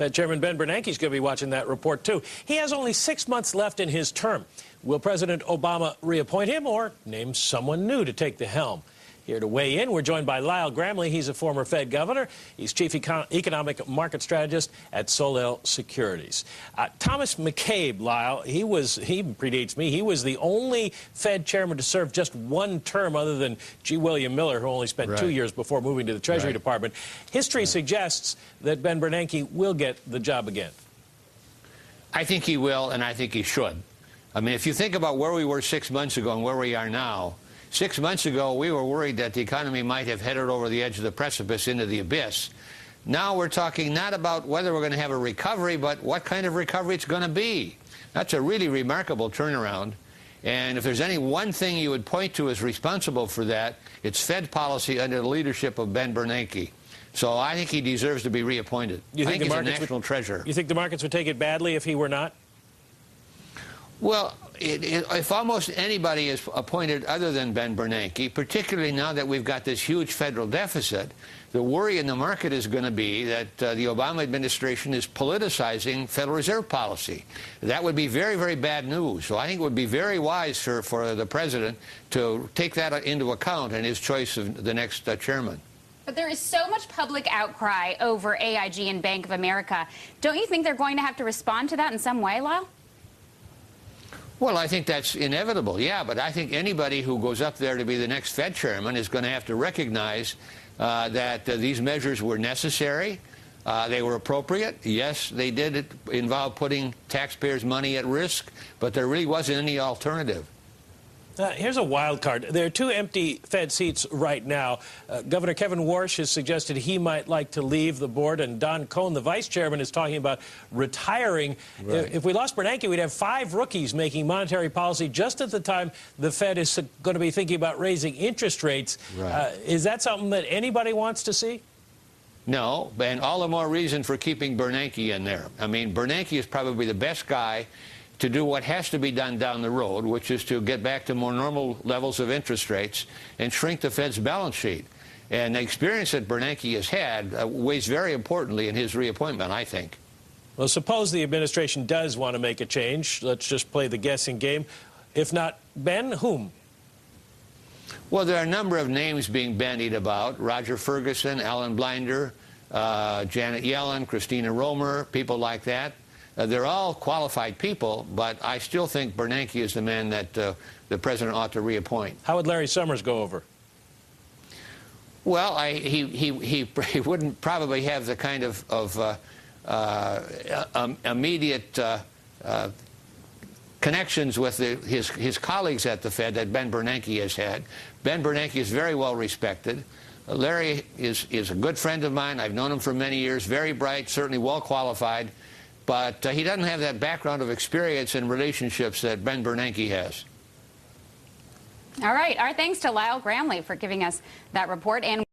Fed Chairman Ben Bernanke is going to be watching that report, too. He has only 6 months left in his term. Will President Obama reappoint him or name someone new to take the helm? Here to weigh in, we're joined by Lyle Granley. He's a former Fed governor. He's chief economic market strategist at Soleil Securities. Thomas McCabe, Lyle, he predates me. He was the only Fed chairman to serve just one term other than G. William Miller, who only spent 2 years before moving to the Treasury Department. History suggests that Ben Bernanke will get the job again. I think he will, and I think he should. I mean, if you think about where we were 6 months ago and where we are now, 6 months ago, we were worried that the economy might have headed over the edge of the precipice into the abyss. Now we're talking not about whether we're going to have a recovery, but what kind of recovery it's going to be. That's a really remarkable turnaround. And if there's any one thing you would point to as responsible for that, it's Fed policy under the leadership of Ben Bernanke. So I think he deserves to be reappointed. I think he's a national treasure. You think the markets would take it badly if he were not? Well, if almost anybody is appointed other than Ben Bernanke, particularly now that we've got this huge federal deficit, the worry in the market is going to be that the Obama administration is politicizing Federal Reserve policy. That would be very, very bad news. So I think it would be very wise for the president to take that into account in his choice of the next chairman. But there is so much public outcry over AIG and Bank of America. Don't you think they're going to have to respond to that in some way, Lyle? Well, I think that's inevitable, yeah, but I think anybody who goes up there to be the next Fed chairman is going to have to recognize that these measures were necessary. They were appropriate. Yes, they did involve putting taxpayers' money at risk, but there really wasn't any alternative. Here's a wild card. There are 2 empty Fed seats right now. Governor Kevin Warsh has suggested he might like to leave the board, and Don Cohn, the vice chairman, is talking about retiring. If we lost Bernanke, we'd have 5 rookies making monetary policy just at the time the Fed is going to be thinking about raising interest rates. Is that something that anybody wants to see? No, and all the more reason for keeping Bernanke in there. I mean, Bernanke is probably the best guy to do what has to be done down the road, which is to get back to more normal levels of interest rates and shrink the Fed's balance sheet. And the experience that Bernanke has had weighs very importantly in his reappointment, I think. Well, suppose the administration does want to make a change. Let's just play the guessing game. If not Ben, whom? Well, there are a number of names being bandied about. Roger Ferguson, Alan Blinder, Janet Yellen, Christina Romer, people like that. They're all qualified people, but I still think Bernanke is the man that the president ought to reappoint. How would Larry Summers go over? Well, he wouldn't probably have the kind of immediate connections with his colleagues at the Fed that Ben Bernanke has had. Ben Bernanke is very well respected. Larry is a good friend of mine. I've known him for many years, very bright, certainly well qualified. But he doesn't have that background of experience and relationships that Ben Bernanke has. All right. Our thanks to Lyle Granley for giving us that report. And